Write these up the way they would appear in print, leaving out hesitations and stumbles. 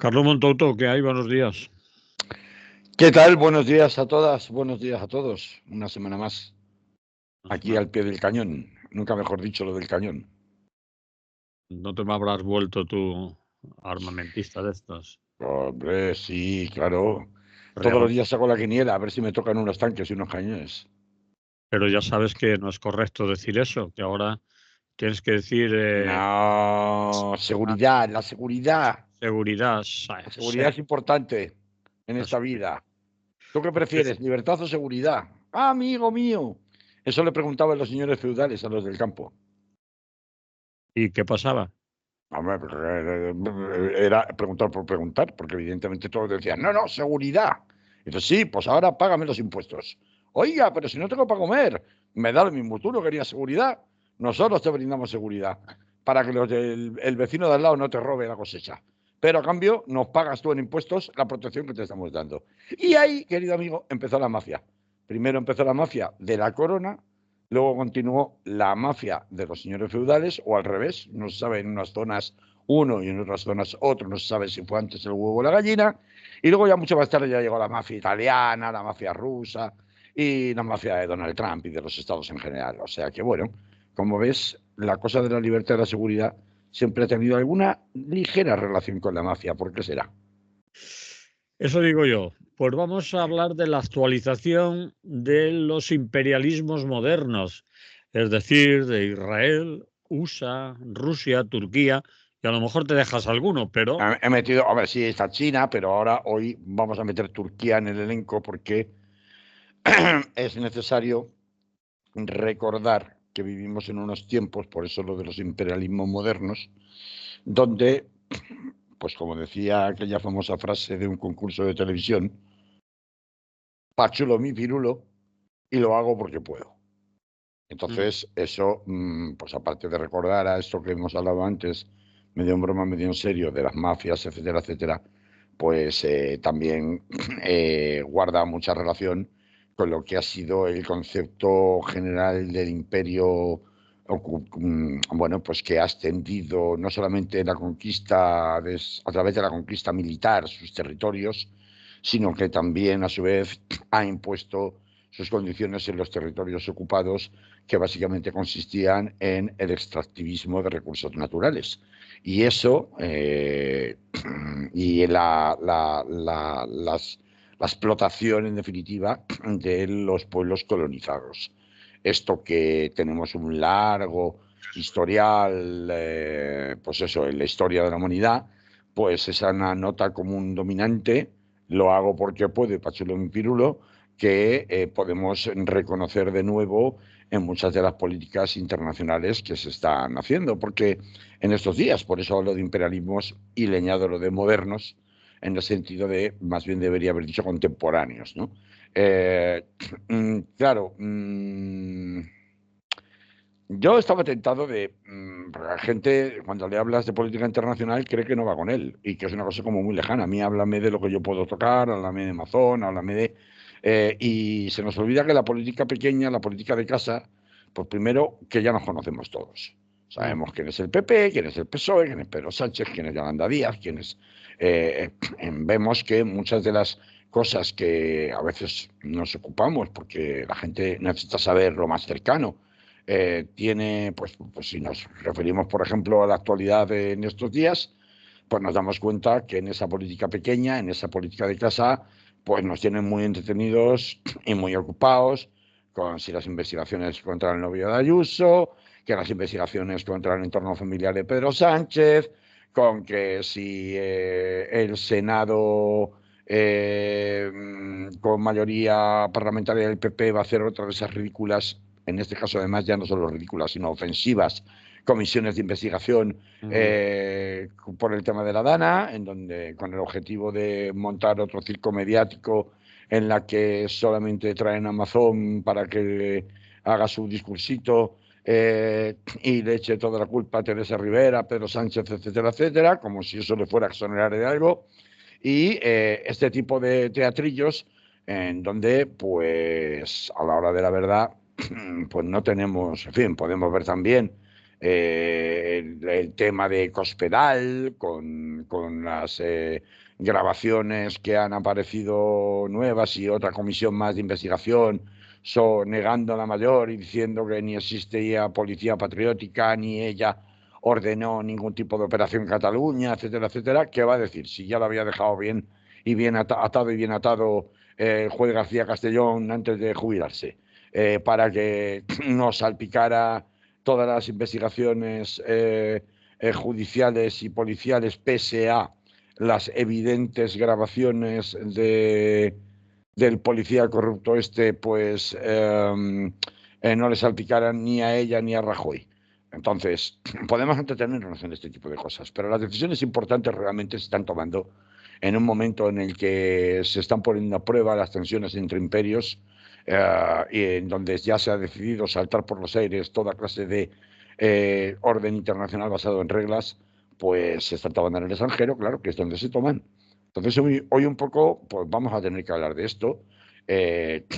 Carlos Montouto, ¿qué hay? Buenos días. ¿Qué tal? Buenos días a todas, buenos días a todos. Una semana más, aquí al pie del cañón. Nunca mejor dicho lo del cañón. No te me habrás vuelto tú armamentista de estos. Hombre, sí, claro. Todos Real. los días saco la quiniela a ver si me tocan unos tanques y unos cañones. Pero ya sabes que no es correcto decir eso, que ahora tienes que decir No, seguridad, la seguridad. seguridad. La seguridad es importante en esta vida. ¿Tú qué prefieres, libertad o seguridad? Ah, amigo mío. Eso le preguntaban los señores feudales a los del campo. ¿Y qué pasaba? Hombre, era preguntar por preguntar, porque evidentemente todos decían, no, seguridad. Entonces, sí, pues ahora págame los impuestos. Oiga, pero si no tengo para comer, me da lo mismo, tú no querías seguridad, nosotros te brindamos seguridad para que el vecino de al lado no te robe la cosecha. Pero a cambio nos pagas tú en impuestos la protección que te estamos dando. Y ahí, querido amigo, empezó la mafia. Primero empezó la mafia de la corona. Luego continuó la mafia de los señores feudales, o al revés, no se sabe en unas zonas uno y en otras zonas otro, no se sabe si fue antes el huevo o la gallina. Y luego ya mucho más tarde ya llegó la mafia italiana, la mafia rusa y la mafia de Donald Trump y de los estados en general. O sea que bueno, como ves, la cosa de la libertad y la seguridad siempre ha tenido alguna ligera relación con la mafia. ¿Por qué será? Eso digo yo. Pues vamos a hablar de la actualización de los imperialismos modernos, es decir, de Israel, USA, Rusia, Turquía, y a lo mejor te dejas alguno, pero He metido, a ver, sí, está China, pero ahora hoy vamos a meter Turquía en el elenco porque es necesario recordar que vivimos en unos tiempos, por eso lo de los imperialismos modernos, donde, pues como decía aquella famosa frase de un concurso de televisión, pachulo mi pirulo y lo hago porque puedo. Entonces, eso, pues aparte de recordar a esto que hemos hablado antes, medio en broma, medio en serio, de las mafias, etcétera, etcétera, pues también guarda mucha relación con lo que ha sido el concepto general del imperio, bueno, pues que ha extendido no solamente la conquista, a través de la conquista militar, sus territorios, sino que también a su vez ha impuesto sus condiciones en los territorios ocupados, que básicamente consistían en el extractivismo de recursos naturales. Y eso, y la explotación, en definitiva, de los pueblos colonizados. Esto que tenemos un largo historial, pues eso, en la historia de la humanidad, pues esa nota común dominante, lo hago porque puedo, pachulo mi pirulo, que podemos reconocer de nuevo en muchas de las políticas internacionales que se están haciendo, porque en estos días, por eso hablo de imperialismos y le añado lo de modernos, en el sentido de, más bien debería haber dicho contemporáneos, ¿no? Claro, yo estaba tentado de, la gente cuando le hablas de política internacional cree que no va con él y que es una cosa como muy lejana. A mí háblame de lo que yo puedo tocar, háblame de Amazon, háblame de... y se nos olvida que la política pequeña, la política de casa, pues primero que ya nos conocemos todos. Sabemos quién es el PP, quién es el PSOE, quién es Pedro Sánchez, quién es Yolanda Díaz, quién es... vemos que muchas de las cosas que a veces nos ocupamos porque la gente necesita saber lo más cercano, tiene, pues si nos referimos, por ejemplo, a la actualidad en estos días, pues nos damos cuenta que en esa política pequeña, en esa política de casa, pues nos tienen muy entretenidos y muy ocupados con si las investigaciones contra el novio de Ayuso, que las investigaciones contra el entorno familiar de Pedro Sánchez, con que si el Senado con mayoría parlamentaria del PP va a hacer otra de esas ridículas, en este caso además ya no solo ridículas, sino ofensivas, comisiones de investigación por el tema de la Dana, en donde con el objetivo de montar otro circo mediático en la que solamente traen a Amazon para que haga su discursito y le eche toda la culpa a Teresa Rivera, Pedro Sánchez, etcétera, etcétera, como si eso le fuera a exonerar de algo. Y este tipo de teatrillos en donde, pues, a la hora de la verdad, pues no tenemos, en fin, podemos ver también el tema de Cospedal, con las grabaciones que han aparecido nuevas y otra comisión más de investigación negando la mayor y diciendo que ni existía policía patriótica, ni ella ordenó ningún tipo de operación en Cataluña, etcétera, etcétera. ¿Qué va a decir? Si ya lo había dejado bien y bien atado y bien atado el juez García Castellón antes de jubilarse, para que no salpicara todas las investigaciones judiciales y policiales, pese a las evidentes grabaciones del policía corrupto pues no le salpicaran ni a ella ni a Rajoy. Entonces, podemos entretenernos en este tipo de cosas, pero las decisiones importantes realmente se están tomando en un momento en el que se están poniendo a prueba las tensiones entre imperios, y en donde ya se ha decidido saltar por los aires toda clase de orden internacional basado en reglas, pues se está tomando en el extranjero, claro, que es donde se toman. Entonces hoy un poco pues vamos a tener que hablar de esto.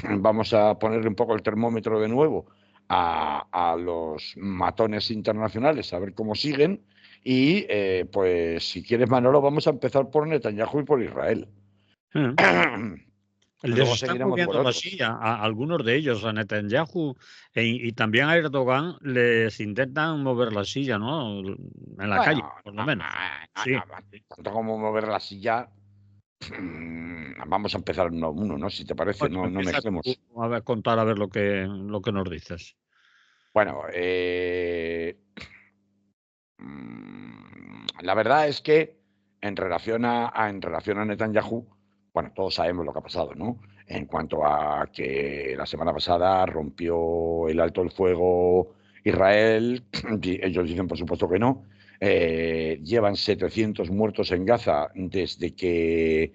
Vamos a ponerle un poco el termómetro de nuevo a los matones internacionales, a ver cómo siguen. Y pues si quieres, Manolo, vamos a empezar por Netanyahu y por Israel. Les Luego están seguiremos por moviendo la otros. silla a algunos de ellos, a Netanyahu y también a Erdogan, les intentan mover la silla, ¿no? En la calle, Bueno, por lo menos. Sí. tanto como mover la silla, vamos a empezar uno a uno, ¿no? Si te parece, Bueno, no empieza tú mezclemos. a ver, contar a ver lo que nos dices. Bueno, la verdad es que en relación a Netanyahu, bueno, todos sabemos lo que ha pasado, ¿no? En cuanto a que la semana pasada rompió el alto el fuego Israel, ellos dicen por supuesto que no. Llevan 700 muertos en Gaza desde que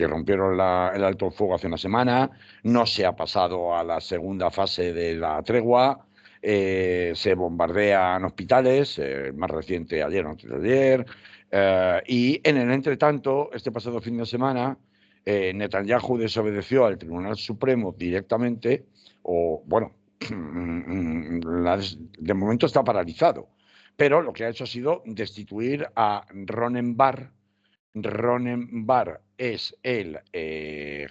rompieron el alto el fuego hace una semana. No se ha pasado a la segunda fase de la tregua. Se bombardean hospitales, más reciente ayer, antes de ayer, y en el entretanto, este pasado fin de semana, Netanyahu desobedeció al Tribunal Supremo directamente, o bueno, de momento está paralizado, pero lo que ha hecho ha sido destituir a Ronen Bar. Ronen Bar es el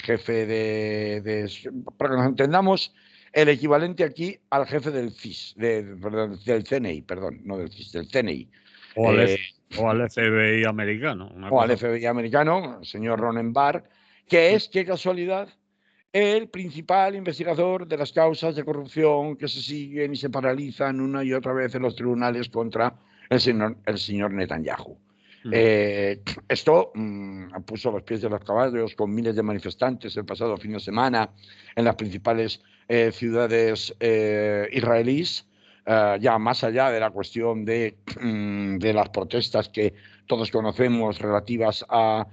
jefe para que nos entendamos, el equivalente aquí al jefe del CIS, del CNI, perdón, no del CIS, del CNI. O al FBI americano. O al FBI americano, el señor Ronen Bar, que es, qué casualidad, el principal investigador de las causas de corrupción que se siguen y se paralizan una y otra vez en los tribunales contra el señor Netanyahu. Esto puso los pies de los caballos con miles de manifestantes el pasado fin de semana en las principales ciudades israelíes, ya más allá de la cuestión de las protestas que todos conocemos relativas a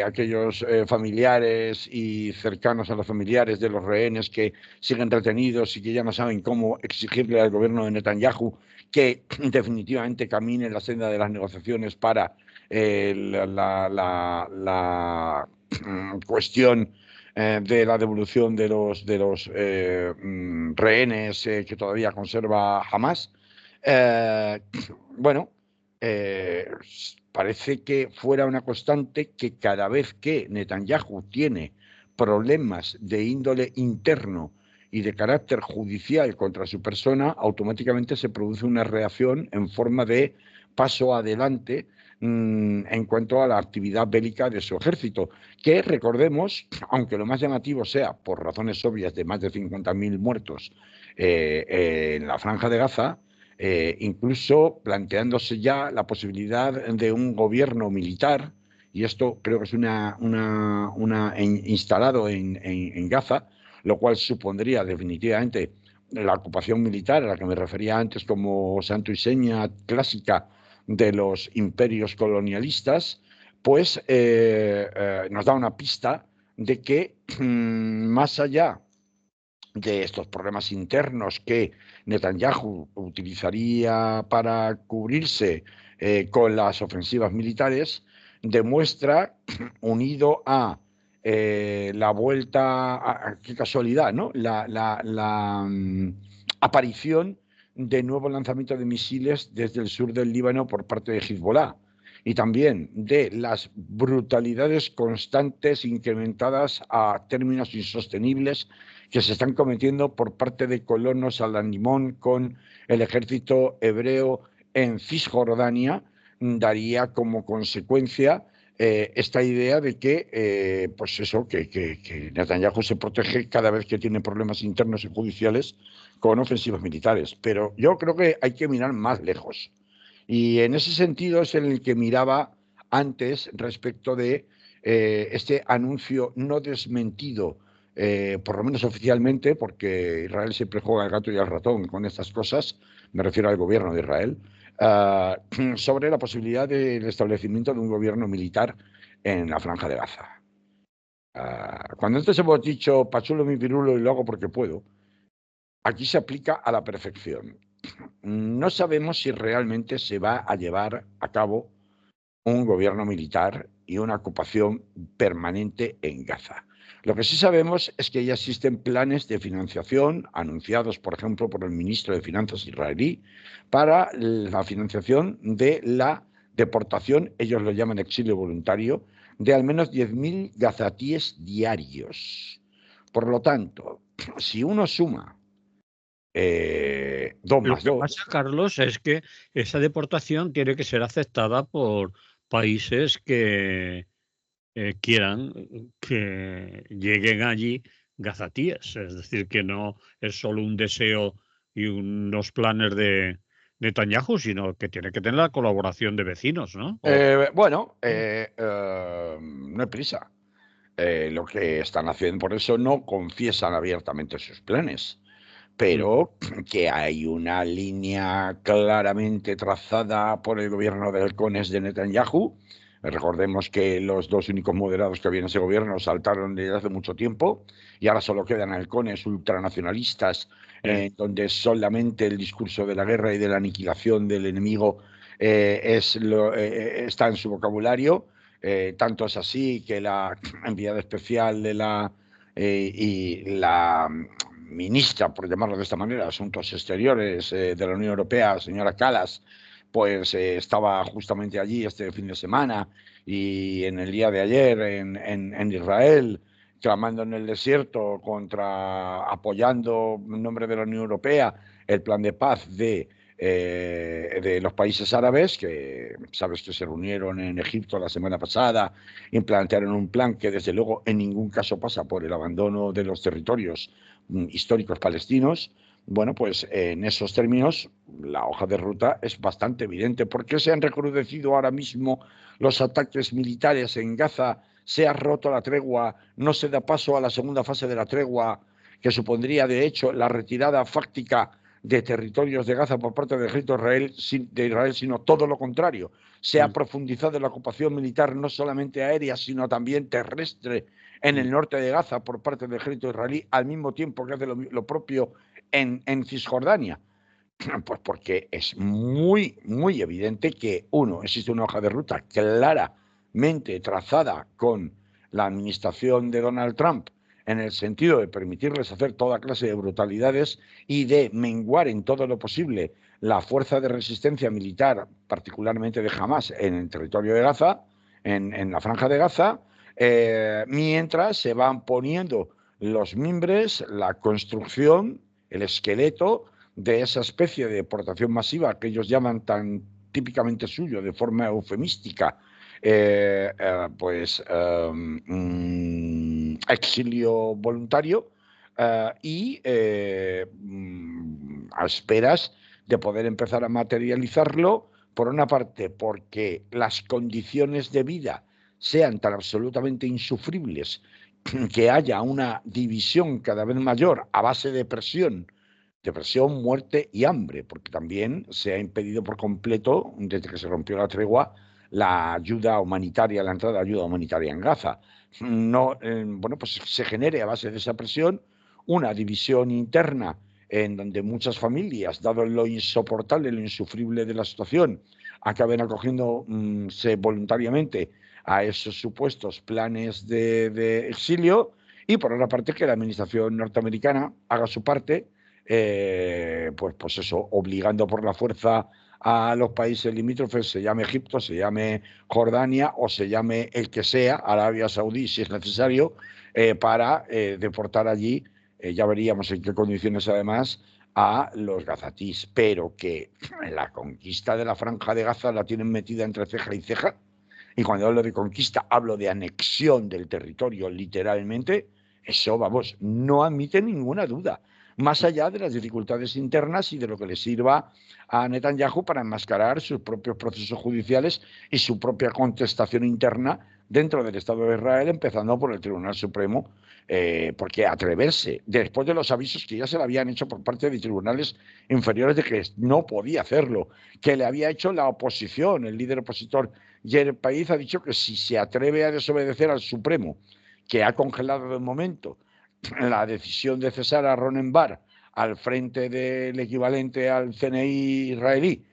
aquellos familiares y cercanos a los familiares de los rehenes que siguen retenidos y que ya no saben cómo exigirle al gobierno de Netanyahu que definitivamente camine en la senda de las negociaciones para la cuestión de la devolución de los rehenes que todavía conserva Hamas. Bueno, parece que fuera una constante que cada vez que Netanyahu tiene problemas de índole interno y de carácter judicial contra su persona, automáticamente se produce una reacción en forma de paso adelante en cuanto a la actividad bélica de su ejército, que recordemos, aunque lo más llamativo sea por razones obvias de más de 50.000 muertos en la Franja de Gaza, incluso planteándose ya la posibilidad de un gobierno militar, y esto creo que es instalado en Gaza, lo cual supondría definitivamente la ocupación militar a la que me refería antes como santo y seña clásica de los imperios colonialistas, pues nos da una pista de que más allá de estos problemas internos que Netanyahu utilizaría para cubrirse con las ofensivas militares, demuestra, unido a la vuelta, qué casualidad, ¿no? La aparición de nuevo lanzamiento de misiles desde el sur del Líbano por parte de Hezbollah y también de las brutalidades constantes incrementadas a términos insostenibles que se están cometiendo por parte de colonos al limón con el ejército hebreo en Cisjordania, daría como consecuencia esta idea de que, pues eso, que Netanyahu se protege cada vez que tiene problemas internos y judiciales con ofensivas militares. Pero yo creo que hay que mirar más lejos. Y en ese sentido es en el que miraba antes respecto de este anuncio no desmentido, por lo menos oficialmente, porque Israel siempre juega al gato y al ratón con estas cosas, me refiero al gobierno de Israel, sobre la posibilidad del establecimiento de un gobierno militar en la Franja de Gaza. Cuando antes hemos dicho pachulo mi pirulo y lo hago porque puedo, aquí se aplica a la perfección. No sabemos si realmente se va a llevar a cabo un gobierno militar y una ocupación permanente en Gaza. Lo que sí sabemos es que ya existen planes de financiación anunciados, por ejemplo, por el ministro de Finanzas israelí para la financiación de la deportación, ellos lo llaman exilio voluntario, de al menos 10.000 gazatíes diarios. Por lo tanto, si uno suma 2 Lo más que 2, pasa, Carlos, es que esa deportación tiene que ser aceptada por países que quieran que lleguen allí gazatíes. Es decir, que no es solo un deseo y unos planes de Netanyahu, sino que tiene que tener la colaboración de vecinos, ¿no? bueno, no hay prisa. Lo que están haciendo, por eso no confiesan abiertamente sus planes, pero que hay una línea claramente trazada por el gobierno de halcones de Netanyahu. Recordemos que los dos únicos moderados que había en ese gobierno saltaron desde hace mucho tiempo y ahora solo quedan halcones ultranacionalistas, donde solamente el discurso de la guerra y de la aniquilación del enemigo está en su vocabulario. Tanto es así que la enviada especial de y la ministra, por llamarlo de esta manera, de Asuntos Exteriores de la Unión Europea, señora Kallas, pues estaba justamente allí este fin de semana y en el día de ayer en Israel, clamando en el desierto apoyando en nombre de la Unión Europea el plan de paz de los países árabes, que sabes que se reunieron en Egipto la semana pasada y plantearon un plan que desde luego en ningún caso pasa por el abandono de los territorios históricos palestinos. Bueno, pues en esos términos la hoja de ruta es bastante evidente. ¿Por qué se han recrudecido ahora mismo los ataques militares en Gaza? Se ha roto la tregua, no se da paso a la segunda fase de la tregua, que supondría de hecho la retirada fáctica de territorios de Gaza por parte del ejército de Israel, sino todo lo contrario. Se ha profundizado la ocupación militar no solamente aérea, sino también terrestre en el norte de Gaza por parte del ejército israelí, al mismo tiempo que hace lo propio en Cisjordania. Pues porque es muy, muy evidente que, uno, existe una hoja de ruta claramente trazada con la administración de Donald Trump en el sentido de permitirles hacer toda clase de brutalidades y de menguar en todo lo posible la fuerza de resistencia militar, particularmente de Hamas, en el territorio de Gaza, en la franja de Gaza, mientras se van poniendo los mimbres, la construcción, el esqueleto de esa especie de deportación masiva que ellos llaman tan típicamente suyo, de forma eufemística, exilio voluntario y a esperas de poder empezar a materializarlo, por una parte porque las condiciones de vida sean tan absolutamente insufribles que haya una división cada vez mayor a base de presión, muerte y hambre, porque también se ha impedido por completo, desde que se rompió la tregua, la ayuda humanitaria, la entrada de ayuda humanitaria en Gaza. No, bueno, pues se genere a base de esa presión una división interna en donde muchas familias, dado lo insoportable, lo insufrible de la situación, acaben acogiéndose voluntariamente a esos supuestos planes de exilio, y por otra parte que la administración norteamericana haga su parte pues eso, obligando por la fuerza a los países limítrofes, se llame Egipto, se llame Jordania o se llame el que sea, Arabia Saudí, si es necesario, para deportar allí, ya veríamos en qué condiciones además, a los gazatís, pero que la conquista de la Franja de Gaza la tienen metida entre ceja y ceja, y cuando hablo de conquista hablo de anexión del territorio literalmente, eso, vamos, no admite ninguna duda, más allá de las dificultades internas y de lo que le sirva a Netanyahu para enmascarar sus propios procesos judiciales y su propia contestación interna dentro del Estado de Israel, empezando por el Tribunal Supremo, porque atreverse, después de los avisos que ya se le habían hecho por parte de tribunales inferiores de que no podía hacerlo, que le había hecho la oposición, el líder opositor Yair País ha dicho que si se atreve a desobedecer al Supremo, que ha congelado de momento la decisión de cesar a Ronen Bar al frente del equivalente al CNI israelí,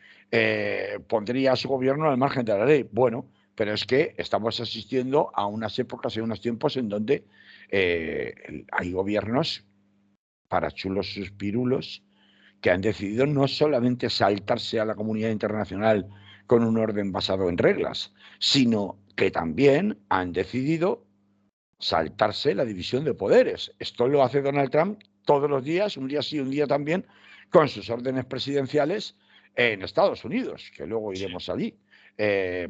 pondría a su gobierno al margen de la ley. Bueno, pero es que estamos asistiendo a unas épocas y unos tiempos en donde hay gobiernos para chulos sus pirulos que han decidido no solamente saltarse a la comunidad internacional con un orden basado en reglas, sino que también han decidido saltarse la división de poderes. Esto lo hace Donald Trump todos los días, un día sí, un día también, con sus órdenes presidenciales en Estados Unidos, que luego iremos allí.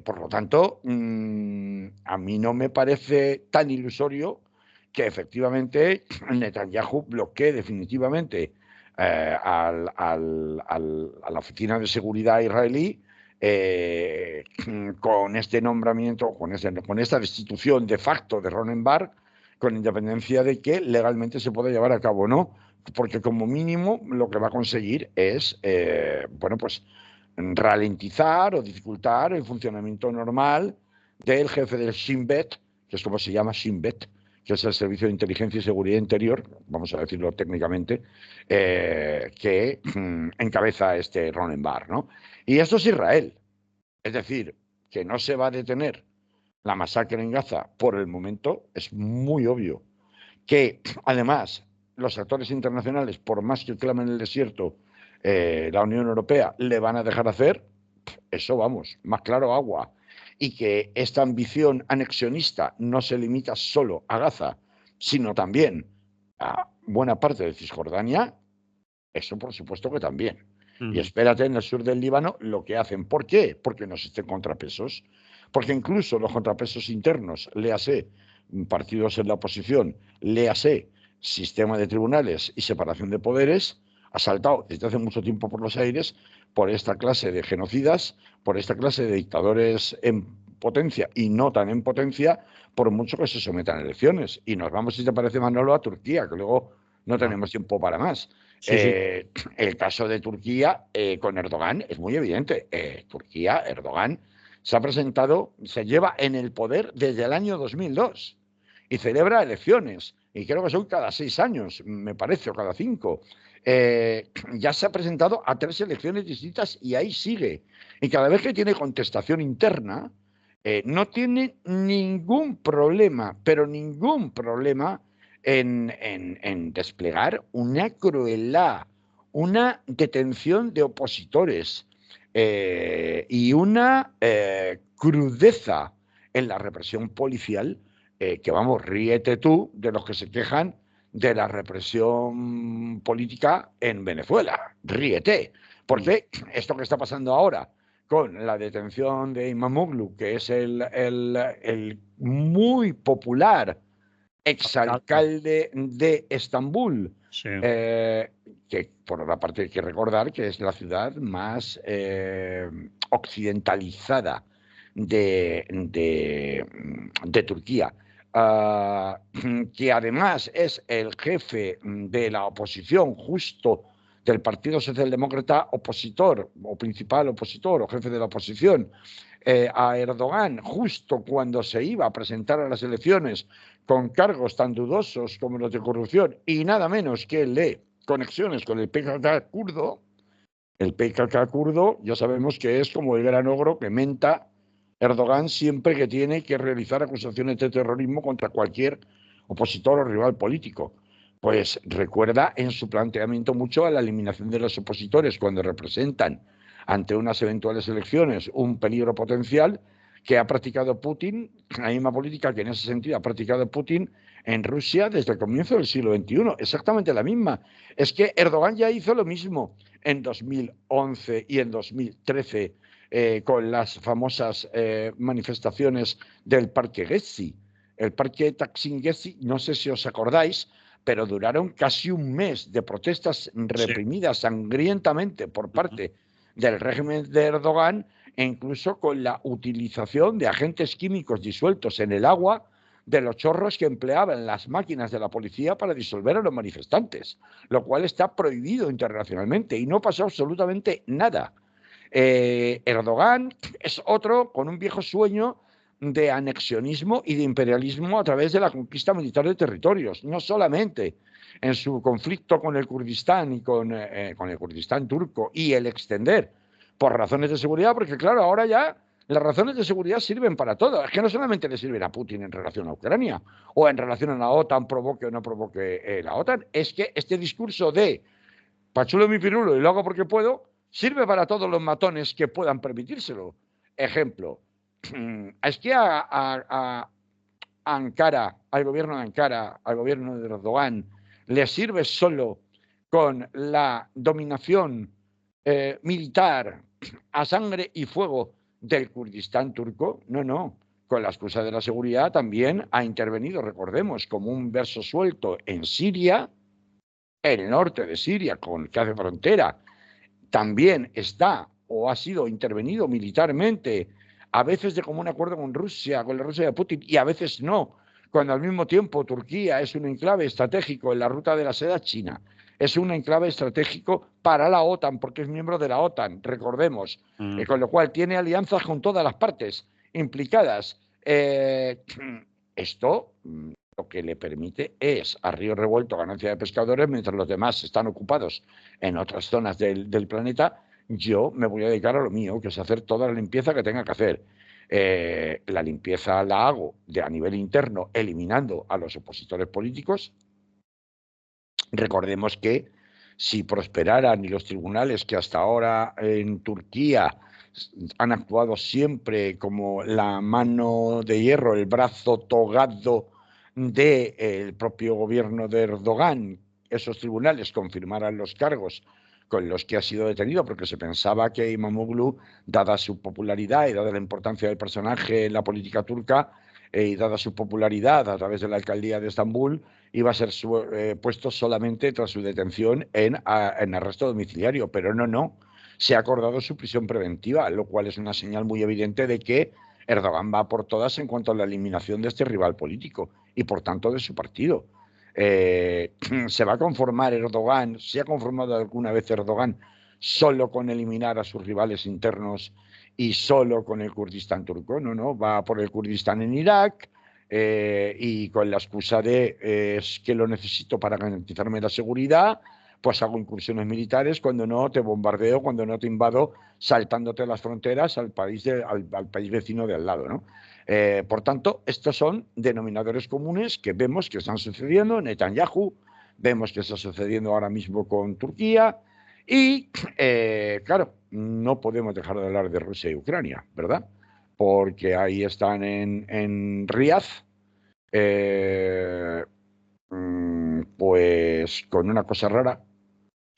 Por lo tanto, a mí no me parece tan ilusorio que efectivamente Netanyahu bloquee definitivamente a la Oficina de Seguridad israelí con este nombramiento, con esta destitución de facto de Ronen Bar, con independencia de que legalmente se pueda llevar a cabo o no, porque como mínimo lo que va a conseguir es, bueno, pues ralentizar o dificultar el funcionamiento normal del jefe del Shin Bet, que es como se llama Shin Bet, que es el Servicio de Inteligencia y Seguridad Interior, vamos a decirlo técnicamente, que encabeza este Ronen Bar, ¿no? Y esto es Israel. Es decir, que no se va a detener la masacre en Gaza por el momento, es muy obvio. Que además los actores internacionales, por más que clamen el desierto, la Unión Europea le van a dejar hacer, eso vamos, más claro agua. Y que esta ambición anexionista no se limita solo a Gaza, sino también a buena parte de Cisjordania, eso por supuesto que también. Y espérate en el sur del Líbano lo que hacen. ¿Por qué? Porque no existen contrapesos. Porque incluso los contrapesos internos, léase partidos en la oposición, léase sistema de tribunales y separación de poderes, ha saltado desde hace mucho tiempo por los aires por esta clase de genocidas, por esta clase de dictadores en potencia y no tan en potencia, por mucho que se sometan a elecciones. Y nos vamos, si te parece, Manolo, a Turquía, que luego no tenemos tiempo para más. Sí, sí. El caso de Turquía con Erdogan es muy evidente. Turquía, Erdogan, se ha presentado, se lleva en el poder desde el año 2002 y celebra elecciones. Y creo que son cada 6 años, me parece, o cada 5. Ya se ha presentado a 3 elecciones distintas y ahí sigue. Y cada vez que tiene contestación interna, no tiene ningún problema, pero ningún problema en desplegar una crueldad, una detención de opositores y una crudeza en la represión policial, que vamos, ríete tú de los que se quejan de la represión política en Venezuela, ríete, porque esto que está pasando ahora con la detención de Imamoglu, que es el muy popular exalcalde de Estambul, Sí. que por otra parte hay que recordar que es la ciudad más occidentalizada de Turquía, que además es el jefe de la oposición justo del Partido Socialdemócrata opositor o principal opositor o jefe de la oposición a Erdogan justo cuando se iba a presentar a las elecciones con cargos tan dudosos como los de corrupción y nada menos que el de conexiones con el PKK kurdo. El PKK kurdo ya sabemos que es como el gran ogro que menta Erdogan siempre que tiene que realizar acusaciones de terrorismo contra cualquier opositor o rival político. Pues recuerda en su planteamiento mucho a la eliminación de los opositores cuando representan ante unas eventuales elecciones un peligro potencial que ha practicado Putin, la misma política que en ese sentido ha practicado Putin en Rusia desde el comienzo del siglo XXI, exactamente la misma. Es que Erdogan ya hizo lo mismo en 2011 y en 2013 con las famosas manifestaciones del Parque Gezi. El Parque Taksim Gezi, no sé si os acordáis, pero duraron casi un mes de protestas reprimidas sangrientamente por parte del régimen de Erdogan e incluso con la utilización de agentes químicos disueltos en el agua de los chorros que empleaban las máquinas de la policía para disolver a los manifestantes, lo cual está prohibido internacionalmente y no pasó absolutamente nada. Erdogan es otro con un viejo sueño de anexionismo y de imperialismo a través de la conquista militar de territorios, no solamente en su conflicto con el Kurdistán y con el Kurdistán turco y el extender por razones de seguridad, porque claro, ahora ya las razones de seguridad sirven para todo. Es que no solamente le sirven a Putin en relación a Ucrania o en relación a la OTAN, provoque o no provoque la OTAN, es que este discurso de pachulo mi pirulo y lo hago porque puedo, sirve para todos los matones que puedan permitírselo. Ejemplo, es que a Ankara, al gobierno de Ankara, al gobierno de Erdogan, le sirve solo con la dominación militar a sangre y fuego del Kurdistán turco. No, no. Con la excusa de la seguridad también ha intervenido, recordemos, como un verso suelto en Siria, el norte de Siria, con que hace frontera, también está o ha sido intervenido militarmente, a veces de común acuerdo con Rusia, con la Rusia de Putin, y a veces no, cuando al mismo tiempo Turquía es un enclave estratégico en la ruta de la seda china, es un enclave estratégico para la OTAN, porque es miembro de la OTAN, recordemos, con lo cual tiene alianzas con todas las partes implicadas. Esto lo que le permite es a río revuelto ganancia de pescadores, mientras los demás están ocupados en otras zonas del planeta. Yo me voy a dedicar a lo mío, que es hacer toda la limpieza que tenga que hacer. La limpieza la hago a nivel interno, eliminando a los opositores políticos. Recordemos que si prosperaran y los tribunales que hasta ahora en Turquía han actuado siempre como la mano de hierro, el brazo togado del propio gobierno de Erdogan, esos tribunales confirmaran los cargos con los que ha sido detenido, porque se pensaba que Imamoglu, dada su popularidad y dada la importancia del personaje en la política turca, y dada su popularidad a través de la alcaldía de Estambul, iba a ser puesto solamente tras su detención en arresto domiciliario, pero no. Se ha acordado su prisión preventiva, lo cual es una señal muy evidente de que Erdogan va por todas en cuanto a la eliminación de este rival político y por tanto de su partido. ¿Se va a conformar Erdogan? ¿Se ha conformado alguna vez Erdogan solo con eliminar a sus rivales internos y solo con el Kurdistán turco? No, va por el Kurdistán en Irak y con la excusa de es que lo necesito para garantizarme la seguridad, pues hago incursiones militares, cuando no te bombardeo, cuando no te invado, saltándote las fronteras al país vecino de al lado, ¿no? Por tanto, estos son denominadores comunes que vemos que están sucediendo en Netanyahu, vemos que está sucediendo ahora mismo con Turquía y, claro, no podemos dejar de hablar de Rusia y Ucrania, ¿verdad? Porque ahí están en Riad, pues con una cosa rara,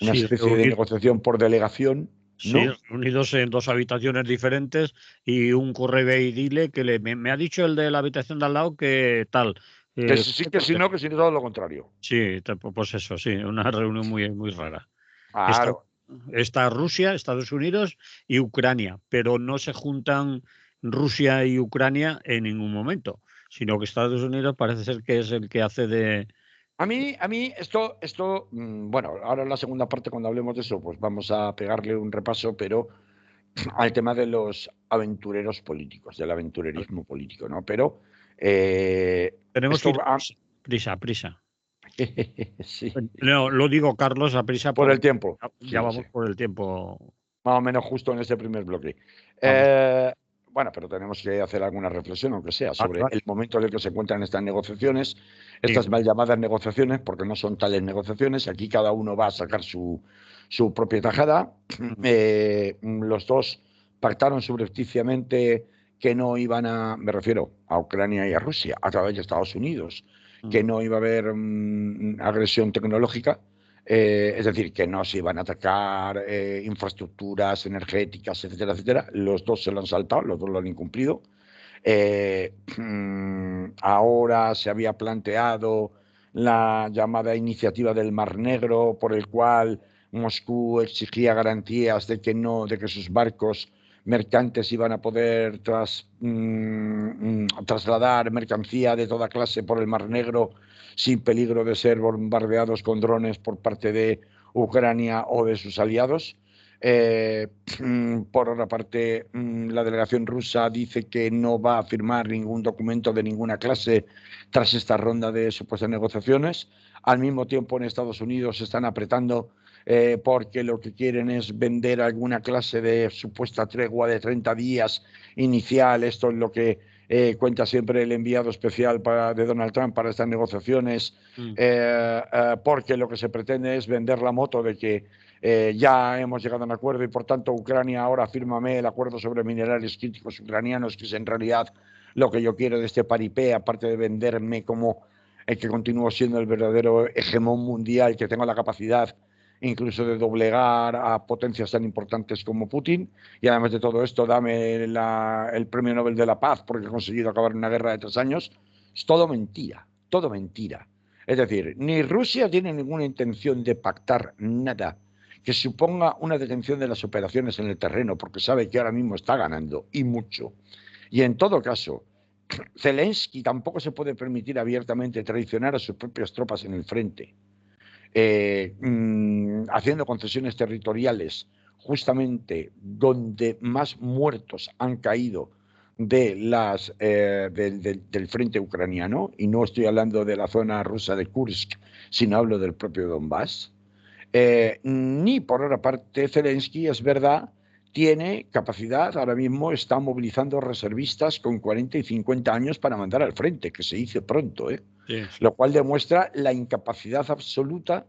una Sí, especie de negociación por delegación, sí, ¿no? reunidos en dos habitaciones diferentes y un correo y dile que me ha dicho el de la habitación de al lado que tal. Que sí, que si no, que si no, todo lo contrario. Sí, pues eso, sí, una reunión muy rara. Está, Claro. está Rusia, Estados Unidos y Ucrania, pero no se juntan Rusia y Ucrania en ningún momento, sino que Estados Unidos parece ser que es el que hace de... A mí esto, bueno, ahora en la segunda parte cuando hablemos de eso, pues vamos a pegarle un repaso, pero al tema de los aventureros políticos, del aventurerismo político, ¿no? Pero Tenemos que esto ir va... prisa. sí, No, lo digo, Carlos, a prisa por el porque tiempo, ya sí, sí, vamos por el tiempo. más o menos justo en este primer bloque. Vamos. bueno, pero tenemos que hacer alguna reflexión, aunque sea, sobre Claro. el momento en el que se encuentran estas negociaciones, Sí. estas mal llamadas negociaciones, porque no son tales negociaciones. Aquí cada uno va a sacar su propia tajada. Los dos pactaron subrepticiamente que no iban a, me refiero a Ucrania y a Rusia, a través de Estados Unidos, que no iba a haber agresión tecnológica. Es decir, que no se iban a atacar infraestructuras energéticas, etcétera, etcétera. Los dos se lo han saltado, los dos lo han incumplido. Ahora se había planteado la llamada iniciativa del Mar Negro, por el cual Moscú exigía garantías de que no, de que sus barcos mercantes iban a poder trasladar mercancía de toda clase por el Mar Negro sin peligro de ser bombardeados con drones por parte de Ucrania o de sus aliados. Por otra parte, la delegación rusa dice que no va a firmar ningún documento de ninguna clase tras esta ronda de supuestas negociaciones. Al mismo tiempo, en Estados Unidos se están apretando porque lo que quieren es vender alguna clase de supuesta tregua de 30 días inicial. Esto es lo que cuenta siempre el enviado especial de Donald Trump para estas negociaciones, porque lo que se pretende es vender la moto de que ya hemos llegado a un acuerdo y por tanto Ucrania ahora fírmame el acuerdo sobre minerales críticos ucranianos, que es en realidad lo que yo quiero de este paripé, aparte de venderme como el que continúo siendo el verdadero hegemón mundial, que tengo la capacidad incluso de doblegar a potencias tan importantes como Putin. Y además de todo esto, dame el Premio Nobel de la Paz porque he conseguido acabar una guerra de 3 años. Es todo mentira, todo mentira. Es decir, ni Rusia tiene ninguna intención de pactar nada que suponga una detención de las operaciones en el terreno, porque sabe que ahora mismo está ganando, y mucho. Y en todo caso, Zelensky tampoco se puede permitir abiertamente traicionar a sus propias tropas en el frente, haciendo concesiones territoriales, justamente donde más muertos han caído del frente ucraniano, y no estoy hablando de la zona rusa de Kursk, sino hablo del propio Donbass. Ni por otra parte Zelensky, es verdad, tiene capacidad, ahora mismo está movilizando reservistas con 40 y 50 años para mandar al frente, que se dice pronto, Sí. Lo cual demuestra la incapacidad absoluta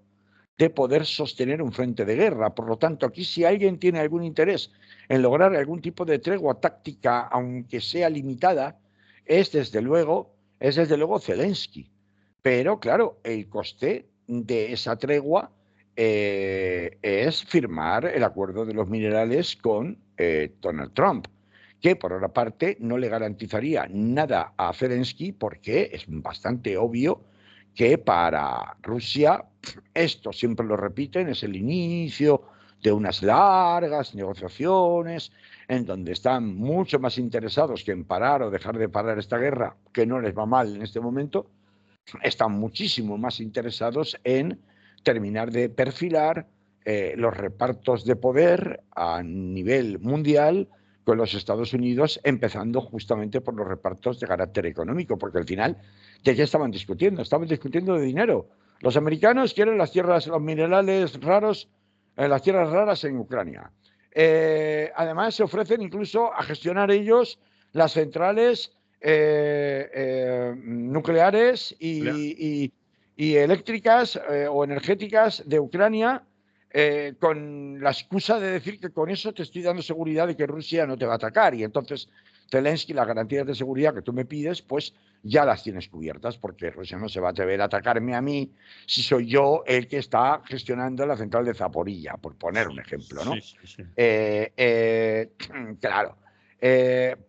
de poder sostener un frente de guerra. Por lo tanto, aquí si alguien tiene algún interés en lograr algún tipo de tregua táctica, aunque sea limitada, es desde luego Zelensky. Pero claro, el coste de esa tregua es firmar el acuerdo de los minerales con Donald Trump, que por otra parte no le garantizaría nada a Zelensky, porque es bastante obvio que para Rusia, esto siempre lo repiten, es el inicio de unas largas negociaciones en donde están mucho más interesados que en parar o dejar de parar esta guerra, que no les va mal en este momento. Están muchísimo más interesados en terminar de perfilar los repartos de poder a nivel mundial con los Estados Unidos, empezando justamente por los repartos de carácter económico, porque al final, ¿de qué estaban discutiendo? Estaban discutiendo de dinero. Los americanos quieren las tierras, los minerales raros, las tierras raras en Ucrania. Además, se ofrecen incluso a gestionar ellos las centrales nucleares y eléctricas o energéticas de Ucrania, con la excusa de decir que con eso te estoy dando seguridad de que Rusia no te va a atacar. Y entonces Zelensky, las garantías de seguridad que tú me pides, pues ya las tienes cubiertas, porque Rusia no se va a atrever a atacarme a mí si soy yo el que está gestionando la central de Zaporilla, por poner un ejemplo, ¿no? Sí. Claro.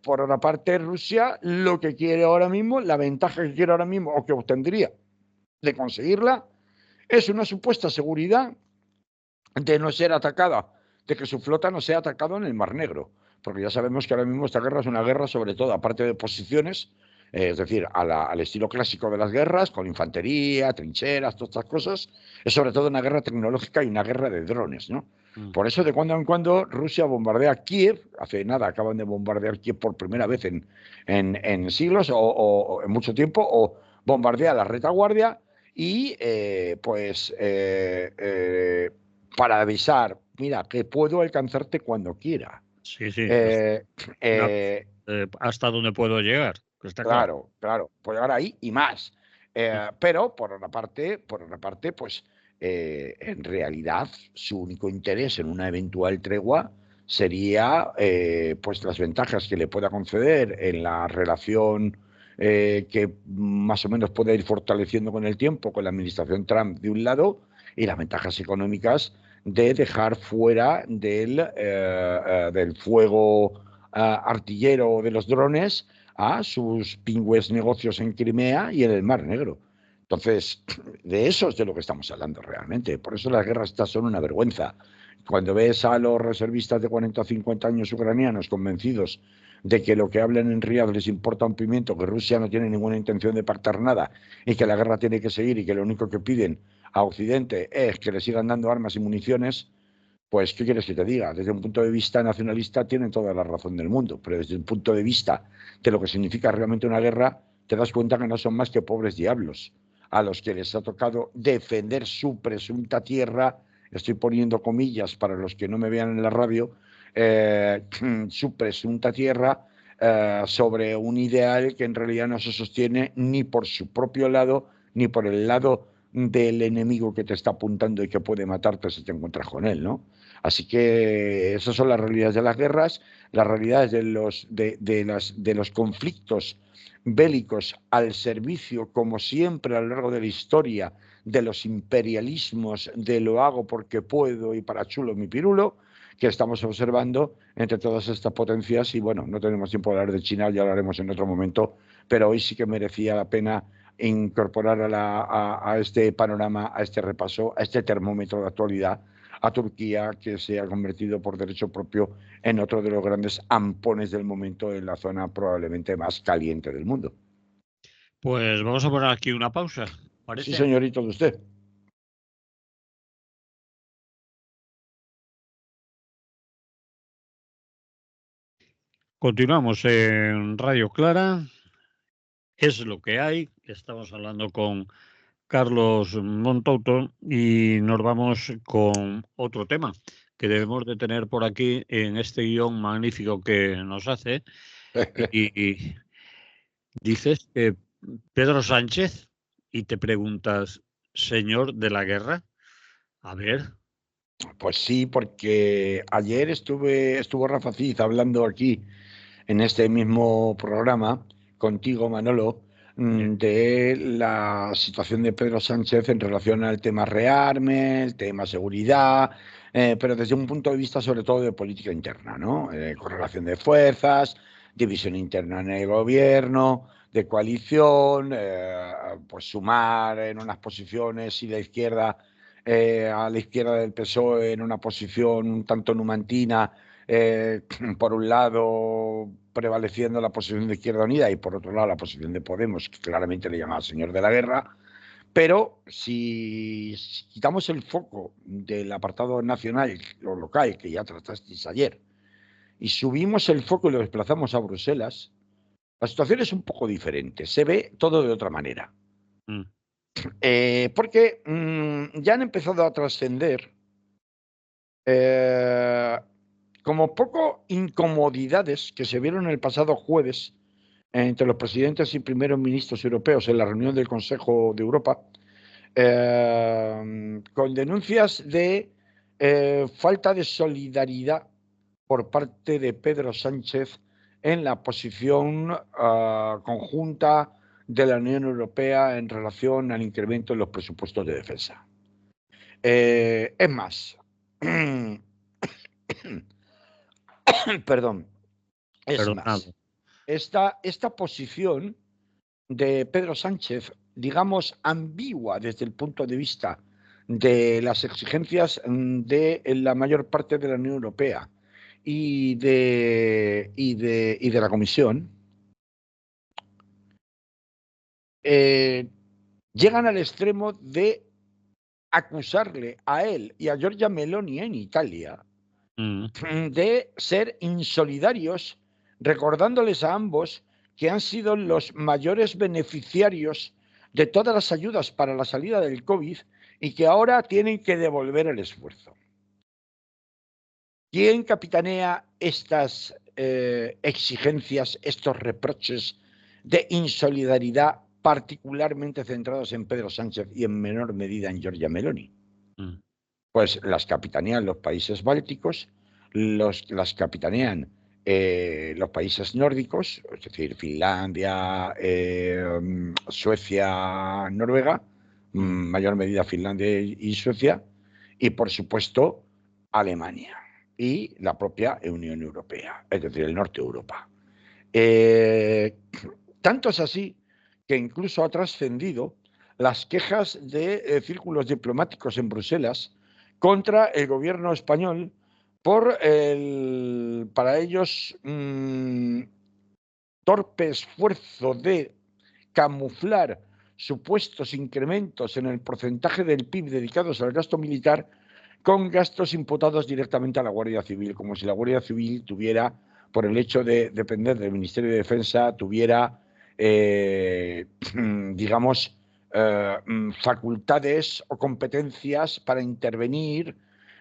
Por otra parte, Rusia lo que quiere ahora mismo, la ventaja que quiere ahora mismo, o que obtendría de conseguirla, es una supuesta seguridad de no ser atacada, de que su flota no sea atacada en el Mar Negro. Porque ya sabemos que ahora mismo esta guerra es una guerra, sobre todo, aparte de posiciones, es decir, al estilo clásico de las guerras, con infantería, trincheras, todas estas cosas, es sobre todo una guerra tecnológica y una guerra de drones, ¿no? Por eso, de cuando en cuando, Rusia bombardea Kiev. Hace nada acaban de bombardear Kiev por primera vez en siglos o en mucho tiempo, o bombardea la retaguardia y, para avisar, mira, que puedo alcanzarte cuando quiera. Sí. Eh, Una, eh, hasta dónde puedo llegar, que está claro. Claro, puede llegar ahí y más. Pero por una parte, pues en realidad su único interés en una eventual tregua sería pues las ventajas que le pueda conceder en la relación que más o menos puede ir fortaleciendo con el tiempo con la administración Trump de un lado y las ventajas económicas de dejar fuera del fuego artillero de los drones a sus pingües negocios en Crimea y en el Mar Negro. Entonces, de eso es de lo que estamos hablando realmente. Por eso las guerras estas son una vergüenza. Cuando ves a los reservistas de 40 o 50 años ucranianos convencidos de que lo que hablan en Riad les importa un pimiento, que Rusia no tiene ninguna intención de pactar nada y que la guerra tiene que seguir y que lo único que piden a Occidente es que le sigan dando armas y municiones, pues, ¿qué quieres que te diga? Desde un punto de vista nacionalista tienen toda la razón del mundo, pero desde un punto de vista de lo que significa realmente una guerra, te das cuenta que no son más que pobres diablos, a los que les ha tocado defender su presunta tierra, estoy poniendo comillas para los que no me vean en la radio, su presunta tierra sobre un ideal que en realidad no se sostiene ni por su propio lado, ni por el lado del enemigo que te está apuntando y que puede matarte si te encuentras con él, ¿no? Así que esas son las realidades de las guerras, las realidades de los conflictos bélicos al servicio, como siempre a lo largo de la historia, de los imperialismos, de lo hago porque puedo y para chulo mi pirulo, que estamos observando entre todas estas potencias. Y bueno, no tenemos tiempo de hablar de China, ya lo haremos en otro momento, pero hoy sí que merecía la pena incorporar a este panorama, a este repaso, a este termómetro de actualidad, a Turquía, que se ha convertido por derecho propio en otro de los grandes ampones del momento en la zona probablemente más caliente del mundo. Pues vamos a poner aquí una pausa, Sí, ¿parece? señorito de usted. Continuamos en Radio Clara. Es lo que hay. Estamos hablando con Carlos Montouto y nos vamos con otro tema que debemos de tener por aquí en este guión magnífico que nos hace. Y dices que Pedro Sánchez y te preguntas, señor de la guerra, a ver. Pues sí, porque ayer estuvo Rafa Cid hablando aquí en este mismo programa contigo, Manolo, de la situación de Pedro Sánchez en relación al tema rearme, el tema seguridad, pero desde un punto de vista sobre todo de política interna, ¿no? Correlación de fuerzas, división interna en el gobierno, de coalición, pues sumar en unas posiciones y la izquierda, a la izquierda del PSOE en una posición un tanto numantina, por un lado prevaleciendo la posición de Izquierda Unida y por otro lado la posición de Podemos, que claramente le llamaba señor de la guerra. Pero si quitamos el foco del apartado nacional o local, que ya tratasteis ayer, y subimos el foco y lo desplazamos a Bruselas, la situación es un poco diferente. Se ve todo de otra manera. Mm. Porque ya han empezado a trascender como poco incomodidades que se vieron el pasado jueves entre los presidentes y primeros ministros europeos en la reunión del Consejo de Europa, con denuncias de falta de solidaridad por parte de Pedro Sánchez en la posición conjunta de la Unión Europea en relación al incremento en los presupuestos de defensa. Es más, perdón, es más, Perdonado. esta posición de Pedro Sánchez, digamos, ambigua desde el punto de vista de las exigencias de la mayor parte de la Unión Europea y de la Comisión, llegan al extremo de acusarle a él y a Giorgia Meloni en Italia de ser insolidarios, recordándoles a ambos que han sido los mayores beneficiarios de todas las ayudas para la salida del COVID y que ahora tienen que devolver el esfuerzo. ¿Quién capitanea estas exigencias, estos reproches de insolidaridad particularmente centrados en Pedro Sánchez y en menor medida en Giorgia Meloni? Pues las capitanean los países bálticos, las capitanean los países nórdicos, es decir, Finlandia, Suecia, Noruega, mayor medida Finlandia y Suecia, y por supuesto Alemania y la propia Unión Europea, es decir, el norte de Europa. Tanto es así que incluso ha trascendido las quejas de círculos diplomáticos en Bruselas contra el gobierno español por el, para ellos, torpe esfuerzo de camuflar supuestos incrementos en el porcentaje del PIB dedicados al gasto militar con gastos imputados directamente a la Guardia Civil, como si la Guardia Civil tuviera, por el hecho de depender del Ministerio de Defensa, tuviera, digamos, facultades o competencias para intervenir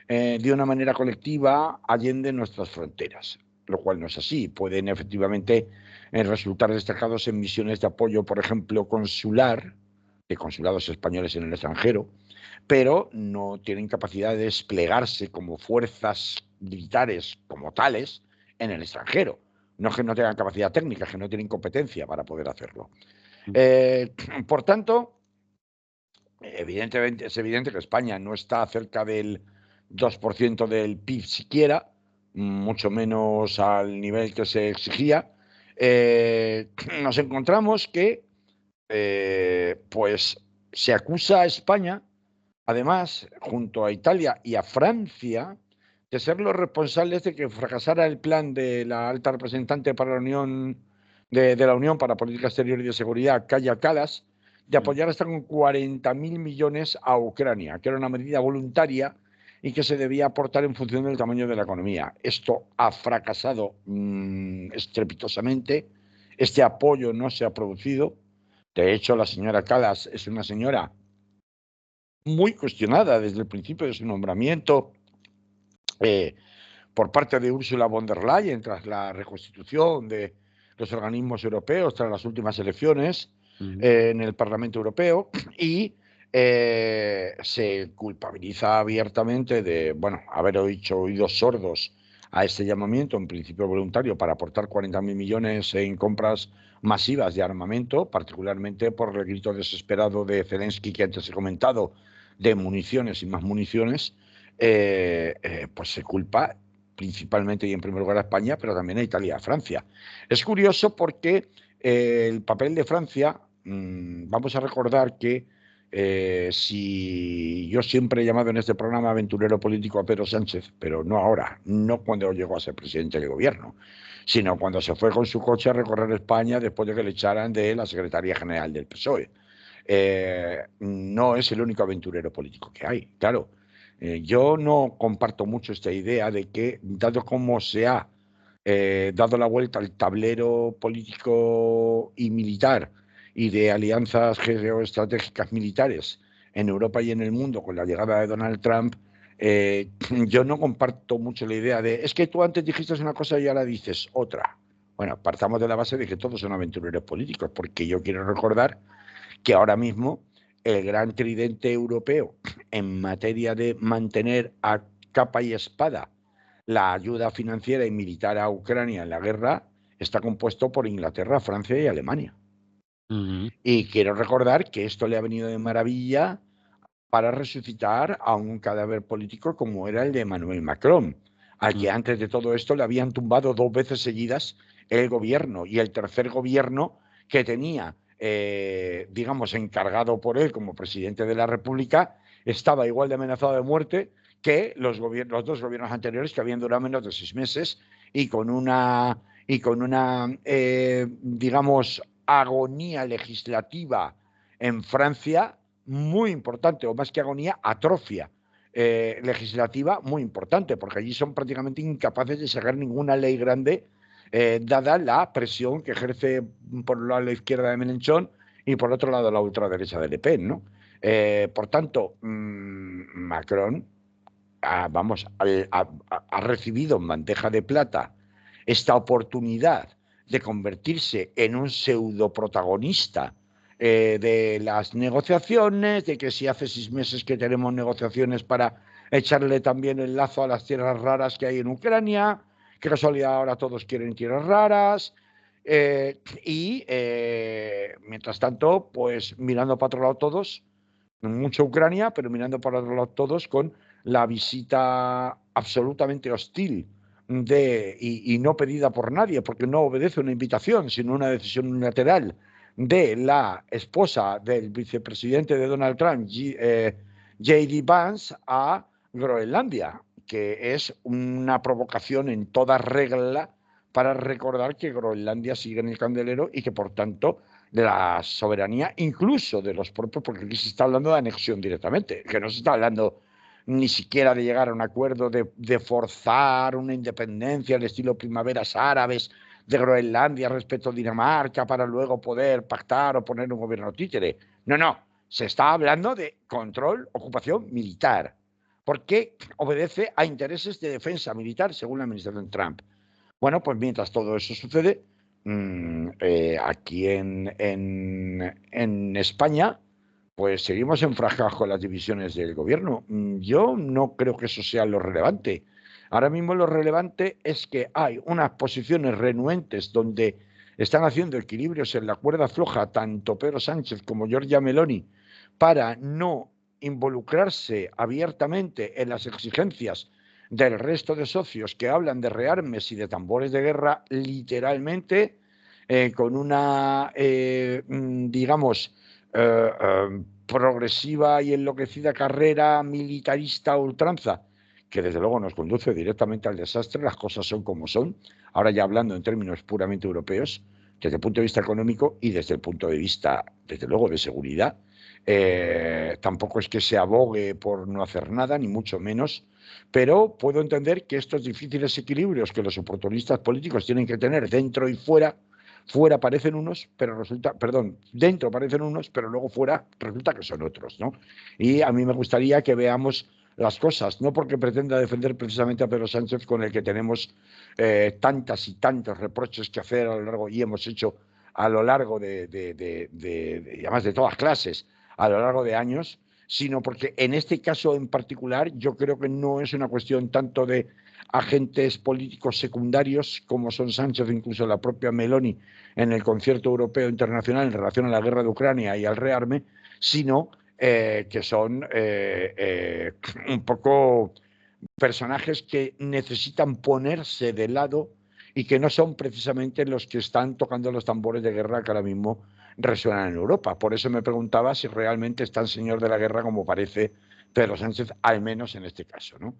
de una manera colectiva allende nuestras fronteras, lo cual no es así. Pueden efectivamente resultar destacados en misiones de apoyo, por ejemplo, consular, de consulados españoles en el extranjero, pero no tienen capacidad de desplegarse como fuerzas militares como tales en el extranjero. No es que no tengan capacidad técnica, es que no tienen competencia para poder hacerlo. Por tanto, evidentemente, es evidente que España no está cerca del 2% del PIB siquiera, mucho menos al nivel que se exigía. Nos encontramos que pues se acusa a España, además, junto a Italia y a Francia, de ser los responsables de que fracasara el plan de la alta representante para la Unión de la Unión para Política Exterior y de Seguridad, Kaja Kallas, de apoyar hasta con 40.000 millones a Ucrania, que era una medida voluntaria y que se debía aportar en función del tamaño de la economía. Esto ha fracasado estrepitosamente. Este apoyo no se ha producido. De hecho, la señora Kallas es una señora muy cuestionada desde el principio de su nombramiento por parte de Ursula von der Leyen tras la reconstitución de los organismos europeos tras las últimas elecciones en el Parlamento Europeo, y se culpabiliza abiertamente de, bueno, haber hecho oídos sordos a este llamamiento, en principio voluntario, para aportar 40.000 millones en compras masivas de armamento, particularmente por el grito desesperado de Zelensky que antes he comentado, de municiones y más municiones. Pues se culpa principalmente y en primer lugar a España, pero también a Italia y a Francia. Es curioso porque el papel de Francia, vamos a recordar que si yo siempre he llamado en este programa aventurero político a Pedro Sánchez, pero no ahora, no cuando llegó a ser presidente del gobierno, sino cuando se fue con su coche a recorrer España después de que le echaran de la Secretaría General del PSOE. No es el único aventurero político que hay, claro. Yo no comparto mucho esta idea de que, dado como se ha dado la vuelta al tablero político y militar y de alianzas geoestratégicas militares en Europa y en el mundo con la llegada de Donald Trump, yo no comparto mucho la idea de es que tú antes dijiste una cosa y ahora dices otra. Bueno, partamos de la base de que todos son aventureros políticos, porque yo quiero recordar que ahora mismo el gran tridente europeo en materia de mantener a capa y espada la ayuda financiera y militar a Ucrania en la guerra está compuesto por Inglaterra, Francia y Alemania. Y quiero recordar que esto le ha venido de maravilla para resucitar a un cadáver político como era el de Emmanuel Macron, al que antes de todo esto le habían tumbado 2 veces seguidas el gobierno, y el tercer gobierno que tenía, digamos, encargado por él como presidente de la República, estaba igual de amenazado de muerte que los 2 gobiernos anteriores, que habían durado menos de 6 meses y con una digamos, agonía legislativa en Francia muy importante, o más que agonía, atrofia legislativa muy importante, porque allí son prácticamente incapaces de sacar ninguna ley grande, dada la presión que ejerce por un lado la izquierda de Mélenchon y por otro lado la ultraderecha de Le Pen, ¿no? Por tanto, Macron ha recibido en bandeja de plata esta oportunidad de convertirse en un pseudo protagonista de las negociaciones, de que si hace 6 meses que tenemos negociaciones para echarle también el lazo a las tierras raras que hay en Ucrania, que casualidad ahora todos quieren tierras raras, mientras tanto, pues mirando para otro lado todos, mucho Ucrania, pero mirando para otro lado todos con la visita absolutamente hostil y no pedida por nadie, porque no obedece una invitación, sino una decisión unilateral de la esposa del vicepresidente de Donald Trump, J.D. Vance, a Groenlandia, que es una provocación en toda regla para recordar que Groenlandia sigue en el candelero y que, por tanto, de la soberanía, incluso de los propios, porque aquí se está hablando de anexión directamente, que no se está hablando ni siquiera de llegar a un acuerdo de forzar una independencia al estilo primaveras árabes de Groenlandia respecto a Dinamarca para luego poder pactar o poner un gobierno títere. No, no, se está hablando de control, ocupación militar, porque obedece a intereses de defensa militar según la administración Trump. Bueno, pues mientras todo eso sucede, aquí en España, pues seguimos enfrascados con las divisiones del gobierno. Yo no creo que eso sea lo relevante. Ahora mismo lo relevante es que hay unas posiciones renuentes donde están haciendo equilibrios en la cuerda floja tanto Pedro Sánchez como Giorgia Meloni para no involucrarse abiertamente en las exigencias del resto de socios que hablan de rearmes y de tambores de guerra literalmente con una, digamos, progresiva y enloquecida carrera militarista a ultranza, que desde luego nos conduce directamente al desastre. Las cosas son como son, ahora ya hablando en términos puramente europeos, desde el punto de vista económico y desde el punto de vista, desde luego, de seguridad. Tampoco es que se abogue por no hacer nada, ni mucho menos, pero puedo entender que estos difíciles equilibrios que los oportunistas políticos tienen que tener dentro y fuera parecen unos, pero resulta, perdón, dentro parecen unos, pero luego fuera resulta que son otros, ¿no? Y a mí me gustaría que veamos las cosas, no porque pretenda defender precisamente a Pedro Sánchez, con el que tenemos tantas y tantos reproches que hacer a lo largo, y hemos hecho a lo largo además de todas clases, a lo largo de años, sino porque en este caso en particular yo creo que no es una cuestión tanto de agentes políticos secundarios como son Sánchez, incluso la propia Meloni en el concierto europeo internacional en relación a la guerra de Ucrania y al rearme, sino que son un poco personajes que necesitan ponerse de lado y que no son precisamente los que están tocando los tambores de guerra que ahora mismo resuenan en Europa. Por eso me preguntaba si realmente es tan señor de la guerra como parece Pedro Sánchez, al menos en este caso, ¿no?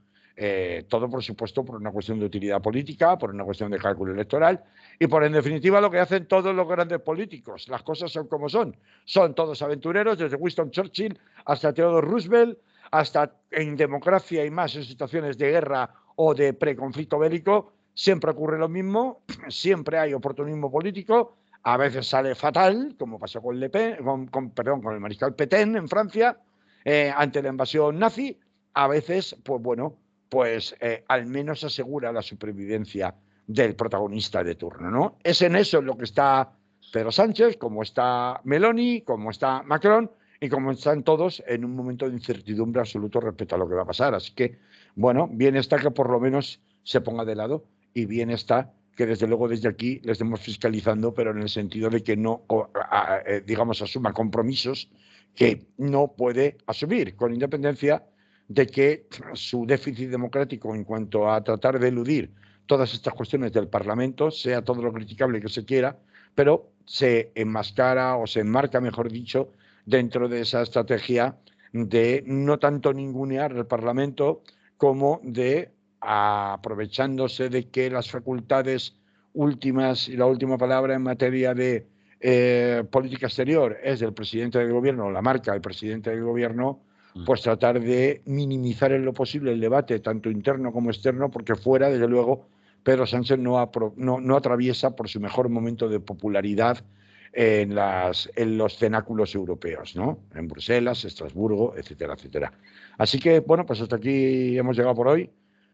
Todo, por supuesto, por una cuestión de utilidad política, por una cuestión de cálculo electoral y por, en definitiva, lo que hacen todos los grandes políticos. Las cosas son como son. Son todos aventureros, desde Winston Churchill hasta Theodore Roosevelt, hasta en democracia y más en situaciones de guerra o de preconflicto bélico. Siempre ocurre lo mismo, siempre hay oportunismo político, a veces sale fatal, como pasó con Le Pen, con el mariscal Pétain en Francia, ante la invasión nazi. A veces, pues bueno, pues al menos asegura la supervivencia del protagonista de turno, ¿no? Es en eso en lo que está Pedro Sánchez, como está Meloni, como está Macron y como están todos en un momento de incertidumbre absoluto respecto a lo que va a pasar. Así que, bueno, bien está que por lo menos se ponga de lado y bien está que desde luego desde aquí le estemos fiscalizando, pero en el sentido de que no, digamos, asuma compromisos que no puede asumir, con independencia de que su déficit democrático en cuanto a tratar de eludir todas estas cuestiones del Parlamento sea todo lo criticable que se quiera, pero se enmascara o se enmarca, mejor dicho, dentro de esa estrategia de no tanto ningunear el Parlamento como de, aprovechándose de que las facultades últimas y la última palabra en materia de política exterior es del presidente del gobierno, la marca del presidente del gobierno, pues tratar de minimizar en lo posible el debate, tanto interno como externo, porque fuera, desde luego, Pedro Sánchez no atraviesa por su mejor momento de popularidad en los cenáculos europeos, ¿no? En Bruselas, Estrasburgo, etcétera, etcétera. Así que, bueno, pues hasta aquí hemos llegado por hoy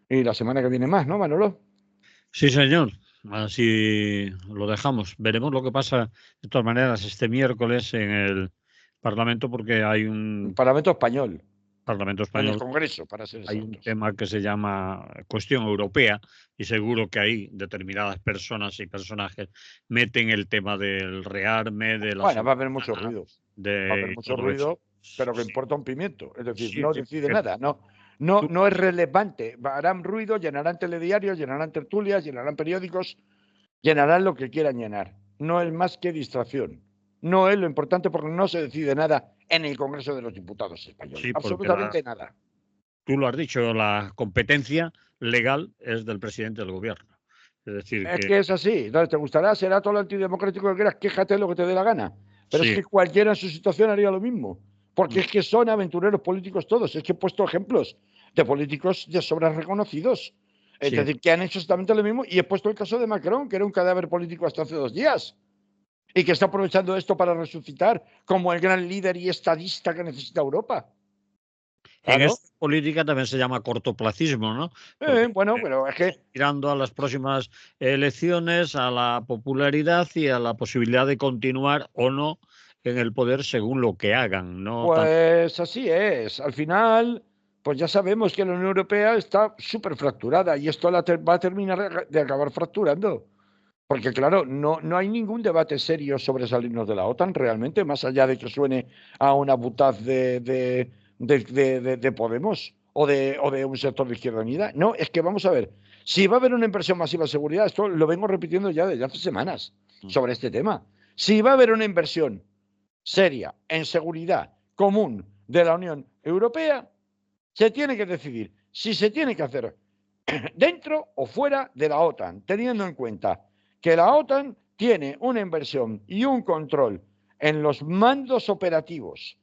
y la semana que viene más, ¿no, Manolo? Sí, señor. así lo dejamos. Veremos lo que pasa, de todas maneras, este miércoles en el Parlamento, porque hay El un Parlamento español, Parlamento en el español, Congreso, para ser hay un exactos. tema que se llama cuestión europea y seguro que ahí determinadas personas y personajes meten el tema del rearme, de la Bueno, va a haber mucho soberanía, ruido. Va a haber de mucho todo eso. ruido, pero que Sí, importa un pimiento. Es decir, sí, no sí, decide porque nada, no, tú no es relevante. Harán ruido, llenarán telediarios, llenarán tertulias, llenarán periódicos, llenarán lo que quieran llenar. No es más que distracción. No es lo importante porque no se decide nada en el Congreso de los Diputados español. sí, porque Absolutamente nada. tú lo has dicho, la competencia legal es del presidente del gobierno. Es decir, Es que que es así. Entonces, te gustará, será todo lo antidemocrático que quieras, quéjate de lo que te dé la gana. Pero es sí, que cualquiera en su situación haría lo mismo. Porque mm, es que son aventureros políticos todos. Es que he puesto ejemplos de políticos de sobras reconocidos. Es sí, decir, que han hecho exactamente lo mismo. Y he puesto el caso de Macron, que era un cadáver político hasta hace 2 días. Y que está aprovechando esto para resucitar como el gran líder y estadista que necesita Europa. en Claro. esta política también se llama cortoplacismo, ¿no? Porque Bueno, pero es que mirando a las próximas elecciones, a la popularidad y a la posibilidad de continuar o no en el poder según lo que hagan, no tan pues así es. Al final, pues ya sabemos que la Unión Europea está súper fracturada y esto va a terminar de acabar fracturando. Porque claro, no hay ningún debate serio sobre salirnos de la OTAN realmente, más allá de que suene a una butaz de Podemos o de un sector de Izquierda Unida. No, es que vamos a ver, si va a haber una inversión masiva en seguridad, esto lo vengo repitiendo ya desde hace semanas sobre este tema. Si va a haber una inversión seria en seguridad común de la Unión Europea, se tiene que decidir si se tiene que hacer dentro o fuera de la OTAN, teniendo en cuenta que la OTAN tiene una inversión y un control en los mandos operativos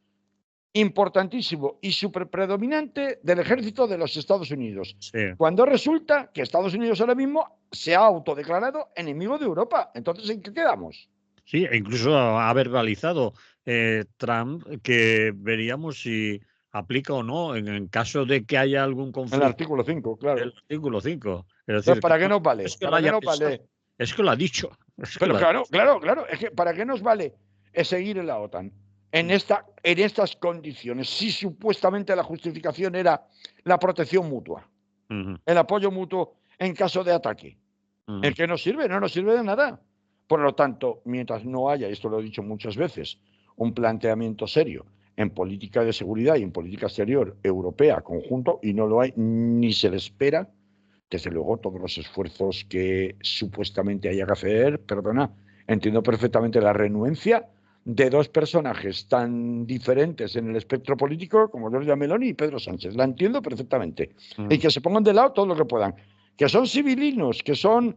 importantísimo y superpredominante del ejército de los Estados Unidos. sí. Cuando resulta que Estados Unidos ahora mismo se ha autodeclarado enemigo de Europa. Entonces, ¿en qué quedamos? Sí, e incluso ha verbalizado Trump que veríamos si aplica o no en caso de que haya algún En el conflicto artículo 5, el claro. artículo 5. Es Entonces, decir, que ¿para qué no nos es vale? que lo ¿Para qué haya nos pensado, vale? es que lo ha dicho. Es que Pero lo ha claro, claro, claro, es que ¿para qué nos vale seguir en la OTAN en estas condiciones si supuestamente la justificación era la protección mutua, Ujú, el apoyo mutuo en caso de ataque? ¿El ujú. que nos sirve? No nos sirve de nada. Por lo tanto, mientras no haya, y esto lo he dicho muchas veces, un planteamiento serio en política de seguridad y en política exterior europea conjunto, y no lo hay ni se le espera, desde luego todos los esfuerzos que supuestamente haya que hacer, perdona, entiendo perfectamente la renuencia de dos personajes tan diferentes en el espectro político como Giorgia Meloni y Pedro Sánchez. La entiendo perfectamente. Y Mm. que se pongan de lado todo lo que puedan. Que son civilinos, que son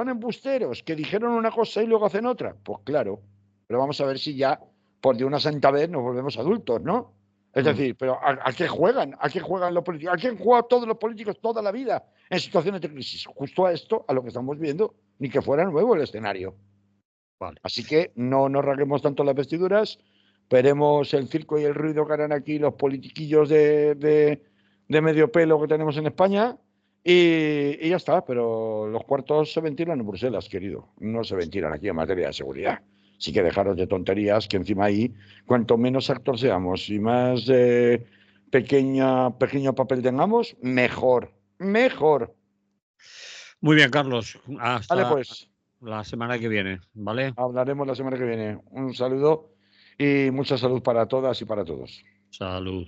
embusteros, que dijeron una cosa y luego hacen otra. Pues claro, pero vamos a ver si ya, por de una santa vez, nos volvemos adultos, ¿no? Es Mm. decir, pero ¿a qué juegan? ¿A qué juegan los políticos? ¿A qué han jugado todos los políticos toda la vida en situaciones de crisis? Justo a esto, a lo que estamos viendo, ni que fuera nuevo el escenario. Vale. Así que no nos rasguemos tanto las vestiduras, veremos el circo y el ruido que harán aquí los politiquillos de medio pelo que tenemos en España y ya está, pero los cuartos se ventilan en Bruselas, querido, no se ventilan aquí en materia de seguridad. Así que dejaros de tonterías, que encima ahí, cuanto menos actores seamos y más pequeño papel tengamos, mejor, mejor. Muy bien, Carlos. Vale, Hasta pues. la semana que viene, ¿vale? Hablaremos la semana que viene. Un saludo y mucha salud para todas y para todos. Salud.